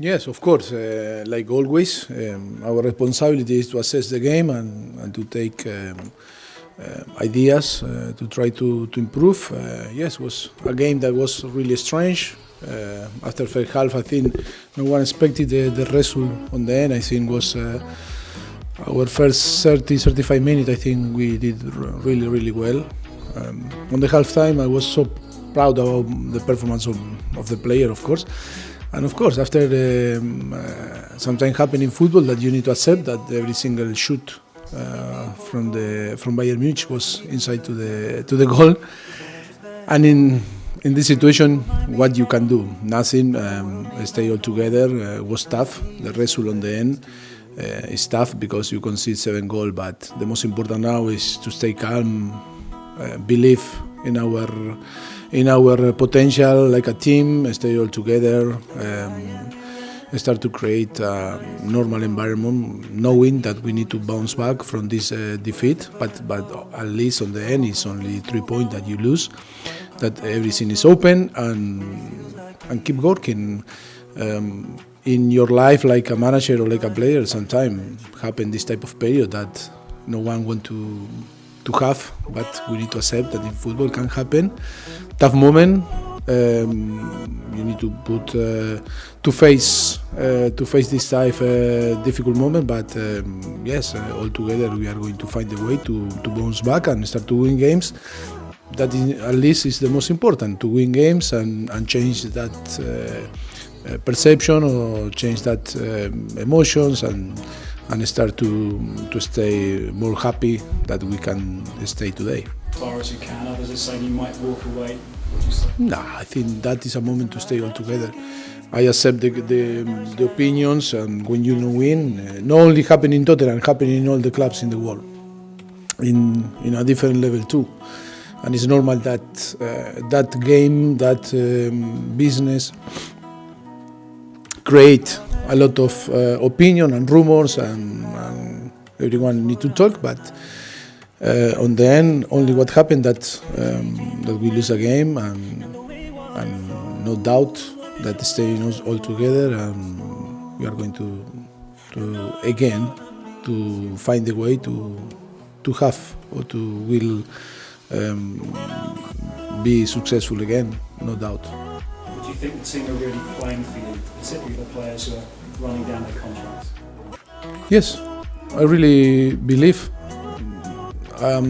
Yes, of course. Like always, our responsibility is to assess the game and to take ideas to try to improve. Yes, it was a game that was really strange. After first half, I think no one expected the result on the end. I think was our first 35 minutes. I think we did really well. On the halftime, I was so proud about the performance of the player, of course. And of course, after something happen in football, that you need to accept that every single shoot from Bayern Munich was inside to the goal. And in this situation, what you can do? Nothing. Stay all together was tough. The result on the end is tough because you concede 7 goals. But the most important now is to stay calm, believe in our potential like a team, stay all together, start to create a normal environment, knowing that we need to bounce back from this defeat. But at least on the end, it's only 3 points that you lose. That everything is open and keep working. In your life, like a manager or like a player, sometimes happen this type of period that no one want to have, but we need to accept that in football can happen. Tough moment, you need to put to face this type difficult moment. But yes, all together we are going to find a way to bounce back and start to win games. That at least is the most important, to win games and change that perception or change that emotions and start to stay more happy that we can stay today. As far as you can, others are saying you might walk away. What do you say? No, I think that is a moment to stay all together. I accept the opinions, and when you win, not only happen in Tottenham, happen in all the clubs in the world, in a different level too. And it's normal that that game, that business create a lot of opinion and rumors, and everyone need to talk. But on the end, only what happened that we lose a game, and no doubt that staying all together, and we are going to again to find a way to have or to will be successful again, no doubt. Do you think the team are really playing for you, particularly the players who are running down their contracts? Yes, I really believe. I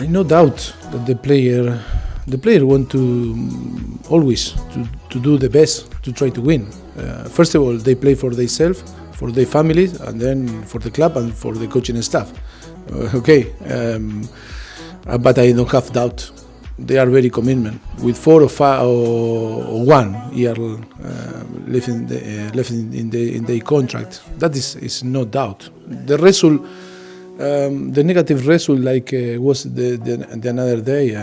no doubt that the player want to always to do the best to try to win. First of all, they play for themselves, for their families, and then for the club and for the coaching staff. But I don't have doubt. They are very commitment. With 4 or 5 or 1 year left in the contract, that is no doubt. The result, the negative result, like was the another day,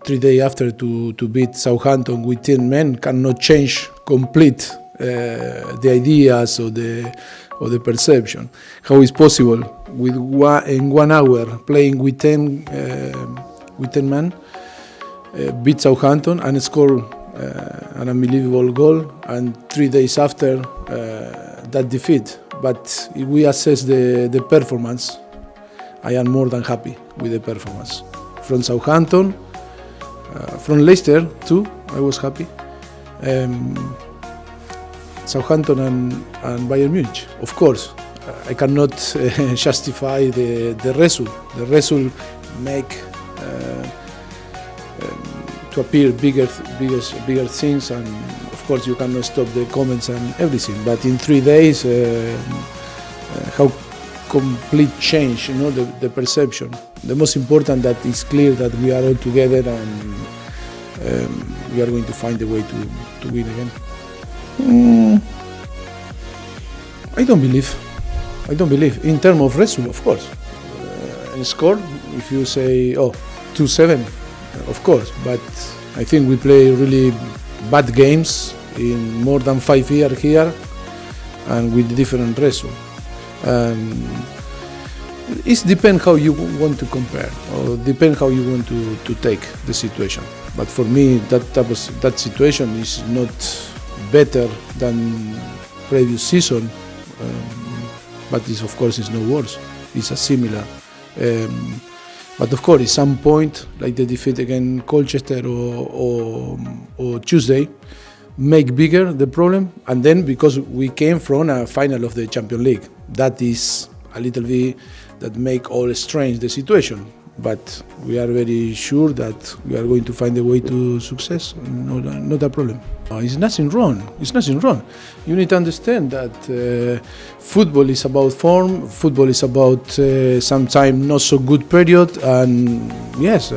3 days after to beat Southampton with 10 men, cannot change complete the ideas or the perception. How is possible in 1 hour playing with 10 men, beat Southampton and score an unbelievable goal, and 3 days after that defeat? But if we assess the performance, I am more than happy with the performance. From Southampton, from Leicester too, I was happy. Southampton and Bayern Munich, of course. I cannot justify the result. The result make to appear bigger things, and of course you cannot stop the comments and everything. But in 3 days, how complete change, the perception. The most important that is clear that we are all together, and we are going to find a way to win again. I don't believe. In terms of result, of course. In score, if you say 2-7, of course. But I think we play really bad games in more than 5 years here, and with different result. It depends how you want to compare, or depends how you want to take the situation. But for me, that situation is not better than previous season, but this of course is no worse. It's a similar. But of course, at some point, like the defeat against Colchester or Tuesday, make bigger the problem. And then because we came from a final of the Champions League, that is a little bit that make all strange the situation. But we are very sure that we are going to find a way to success. Not a problem. It's nothing wrong. It's nothing wrong. You need to understand that football is about form. Football is about sometimes not so good period. And yes,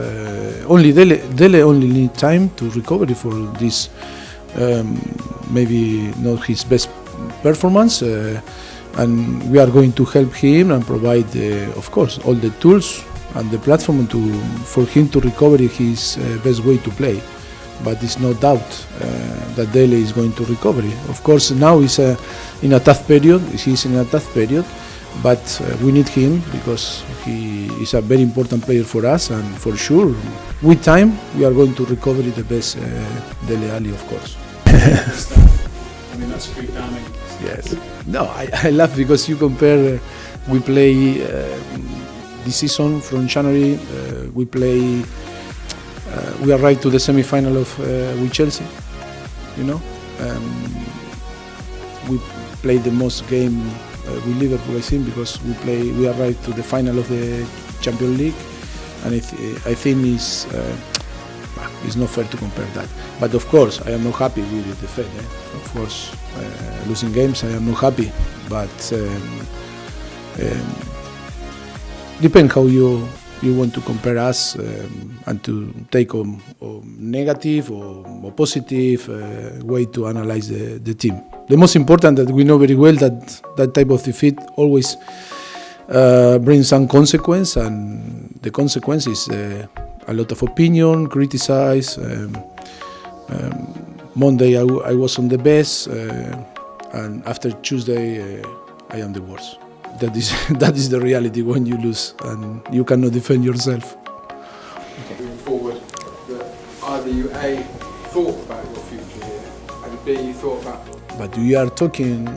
only Dele only need time to recover for this. Maybe not his best performance. And we are going to help him and provide, of course, all the tools and the platform for him to recover his best way to play. But there's no doubt that Dele is going to recover. Of course, now he's in a tough period. He's in a tough period, but we need him because he is a very important player for us, and for sure, with time, we are going to recover the best Dele Alli, of course. I mean, that's pretty damning. Yes. No, I laugh because you compare. We play this season from January. We play. We arrived to the semi-final with Chelsea. You know, we played the most game with Liverpool, I think, because we arrived to the final of the Champions League, and I think it's not fair to compare that. But of course, I am not happy with the fact. Of course, losing games, I am not happy. But depends how you want to compare us and to take a negative or positive way to analyze the team. The most important that we know very well that type of defeat always brings some consequence, and the consequence is a lot of opinion, criticize. Monday I was on the best, and after Tuesday I am the worst. That is the reality when you lose and you cannot defend yourself. Okay. Moving forward, that either you A, thought about your future here, and B, you thought about... But we are talking,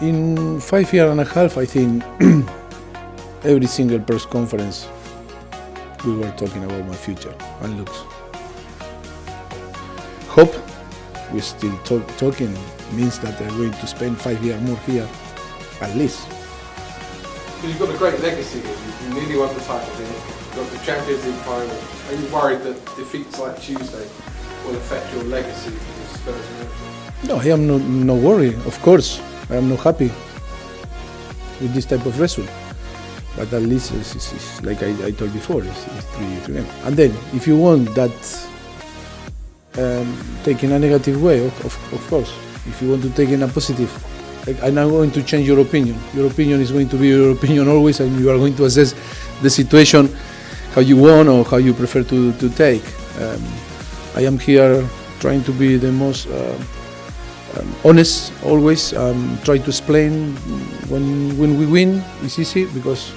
in 5 years and a half, I think, every single press conference we were talking about my future and looks. Hope we're still talking means that they're going to spend 5 years more here, at least. You've got a great legacy here. You nearly won the title here. You've got the Champions League final. Are you worried that defeats like Tuesday will affect your legacy as Spurs manager? No, I am no worry. Of course, I am not happy with this type of result. But at least, it's like I told before, it's 3 games. And then, if you want that take in a negative way, of course. If you want to take in a positive, I'm not going to change your opinion. Your opinion is going to be your opinion always, and you are going to assess the situation how you want or how you prefer to take. I am here trying to be the most honest always. Try to explain when we win. It's easy because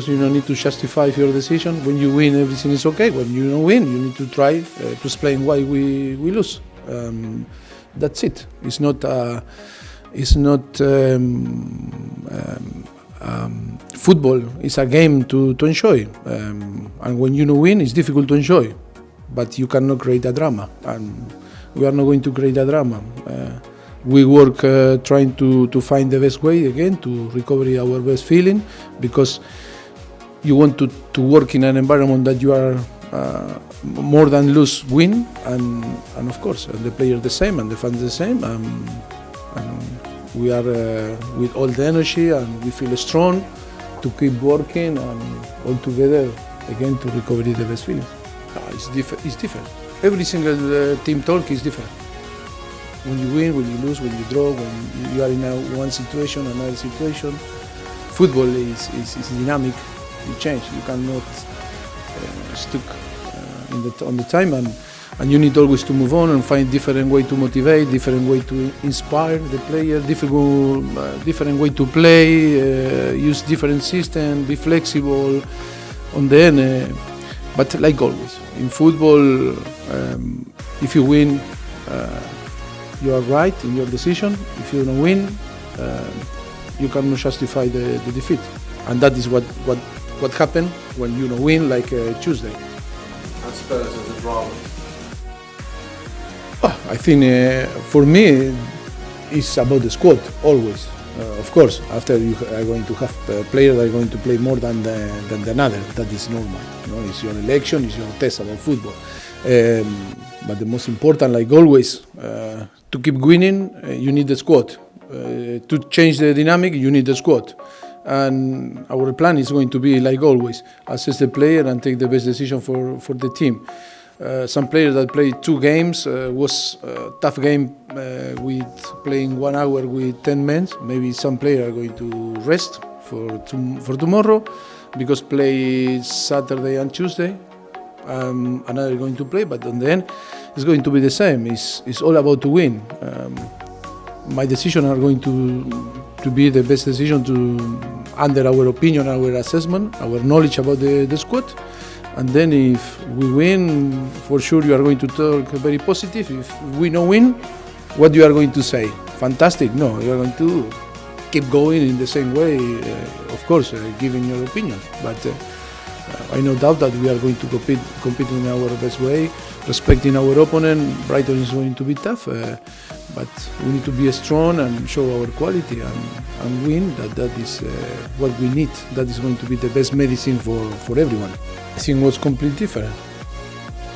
you don't need to justify your decision. When you win, everything is okay. When you don't win, you need to try to explain why we lose. That's it. It's not football. It's a game to enjoy, and when you don't win, it's difficult to enjoy. But you cannot create a drama, and we are not going to create a drama. We work trying to find the best way again to recover our best feeling, because you want to work in an environment that you are more than lose win, and of course the players the same and the fans the same. And we are with all the energy, and we feel strong to keep working and all together again to recover the best feeling. It's different. Every single team talk is different. When you win, when you lose, when you draw, when you are in one situation, another situation. Football is dynamic. You change. You cannot stick on the time, and you need always to move on and find different way to motivate, different way to inspire the player, different way to play, use different system, be flexible. On the end, but like always in football, if you win, you are right in your decision. If you don't win, you cannot justify the defeat, and that is what happened when you don't win, like Tuesday. And Spurs as a drama. I think for me, it's about the squad always. Of course, after you are going to have players that are going to play more than another. That is normal. You know, it's your election, it's your test about football. But the most important, like always, to keep winning, you need the squad. To change the dynamic, you need the squad. And our plan is going to be, like always, assess the player and take the best decision for the team. Some players that played 2 games was a tough game with playing 1 hour with 10 men. Maybe some players are going to rest for tomorrow because play Saturday and Tuesday. Another going to play, but in the end, it's going to be the same. It's all about to win. My decisions are going to be the best decision under our opinion, our assessment, our knowledge about the squad. And then if we win, for sure you are going to talk very positive. If we don't win, what you are going to say? Fantastic? No, you are going to keep going in the same way, of course, giving your opinion. But I no doubt that we are going to compete in our best way, respecting our opponent. Brighton is going to be tough, but we need to be strong and show our quality and win. That is what we need. That is going to be the best medicine for everyone. I think it was completely different.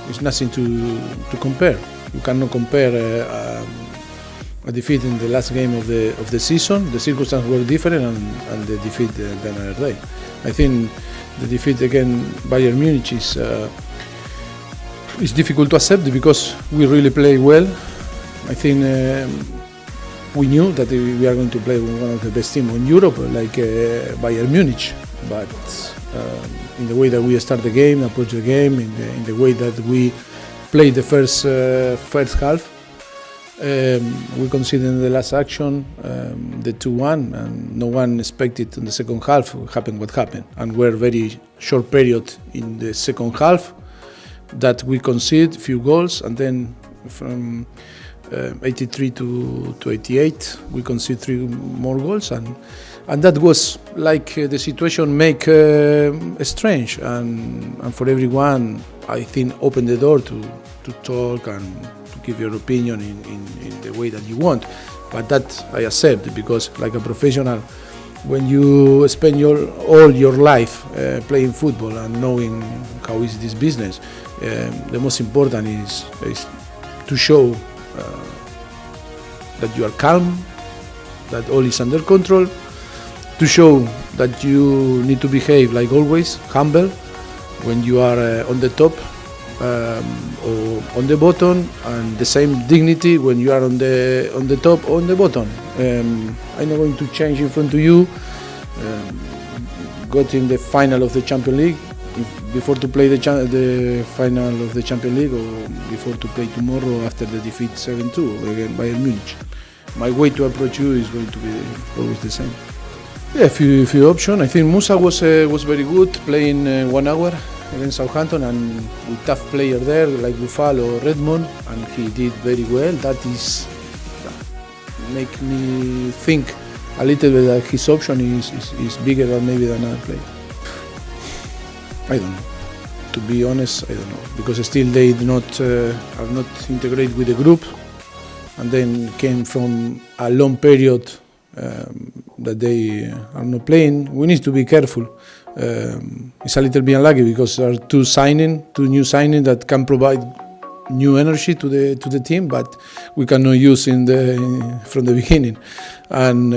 It's nothing to compare. You cannot compare a defeat in the last game of the season. The circumstances were different, and the defeat the other day. I think the defeat against Bayern Munich is difficult to accept because we really play well. I think we knew that we are going to play with one of the best teams in Europe, like Bayern Munich. But in the way that we start the game, approach the game, in the way that we play the first half, we considered the last action the 2-1, and no one expected in the second half happen what happened. And we're very short period in the second half that we concede few goals, and then from 83 to 88 we concede 3 more goals, and that was like the situation make strange, and for everyone I think open the door to talk and to give your opinion in the way that you want. But that I accept, because like a professional, when you spend all your life playing football and knowing how is this business, the most important is to show that you are calm, that all is under control, to show that you need to behave like always, humble, when you are on the top or on the bottom, and the same dignity when you are on the top or on the bottom. I'm not going to change in front of you. Got in the final of the Champions League, before to play the final of the Champions League, or before to play tomorrow after the defeat 7-2 against Bayern Munich. My way to approach you is going to be always the same. Yeah, a few options. I think Musa was very good playing 1 hour against Southampton, and with tough player there like Buffalo or Redmond, and he did very well. That is make me think a little bit that his option is bigger than maybe than other player. I don't know. To be honest, I don't know, because still they are not integrated with the group, and then came from a long period that they are not playing. We need to be careful. It's a little bit unlucky because there are two new signings that can provide new energy to the team, but we cannot use from the beginning. And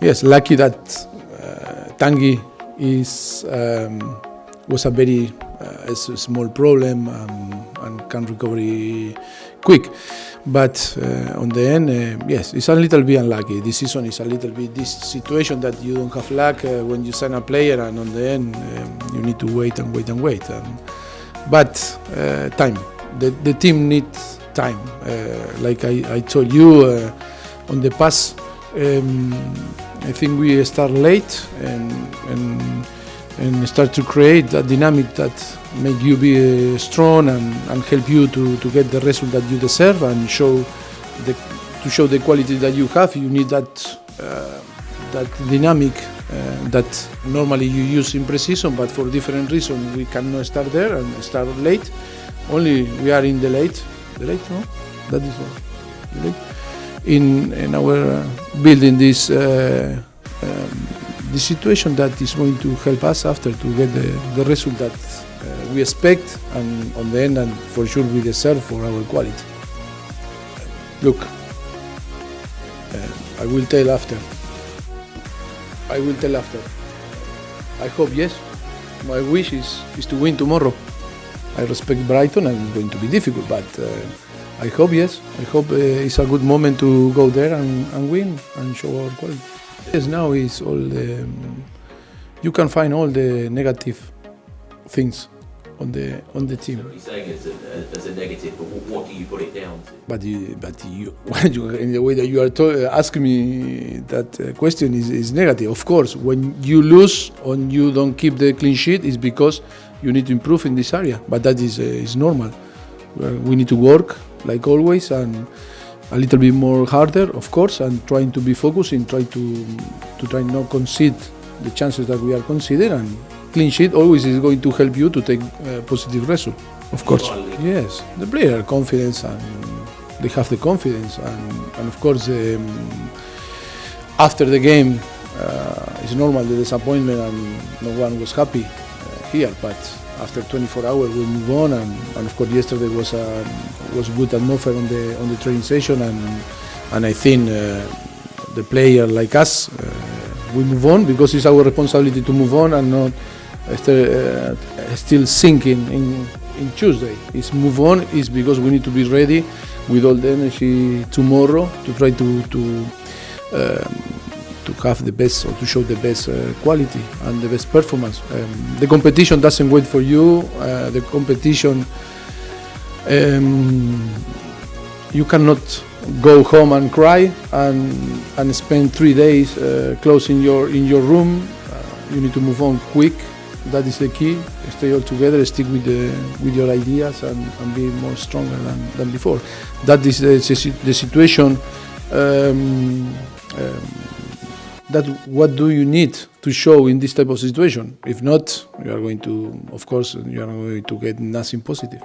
yes, lucky that Tanguy was a very small problem and can recover quick. But on the end, yes, it's a little bit unlucky. This season is a little bit this situation that you don't have luck when you sign a player, and on the end you need to wait. But time, the team needs time. Like I told you on the past, I think we start late and start to create that dynamic that make you be strong and help you to get the result that you deserve, and show to show the quality that you have, you need that dynamic that normally you use in pre-season, but for different reasons we cannot start there and start late. Only we are in the late, no? That is the late. In our building this situation that is going to help us after to get the result that we expect, and on the end, and for sure we deserve for our quality. Look, I will tell after. I hope yes. My wish is to win tomorrow. I respect Brighton and it's going to be difficult, but I hope yes. I hope it's a good moment to go there and win and show our quality. Yes, now is all the, you can find all the negative things on the team. You're saying as a negative, but what do you put it down to? But you in the way that you are asking me that question is negative. Of course, when you lose or you don't keep the clean sheet, it's because you need to improve in this area. But that is normal. We need to work like always and a little bit more harder, of course, and trying to be focused and try not concede the chances that we are conceding. And clean sheet always is going to help you to take positive result. Of course, yes. The player confidence and they have the confidence and of course after the game it's normal the disappointment and no one was happy here, but after 24 hours we move on and of course yesterday was good atmosphere on the training session and I think the player like us we move on because it's our responsibility to move on and not still sinking in Tuesday. It's move on is because we need to be ready with all the energy tomorrow to try to have the best or to show the best quality and the best performance. The competition doesn't wait for you. The competition, you cannot go home and cry and spend 3 days closed in your room. You need to move on quick. That is the key. Stay all together, stick with your ideas and be more stronger than before. That is the situation. That what do you need to show in this type of situation? If not, you are going to, of course, you are going to get nothing positive.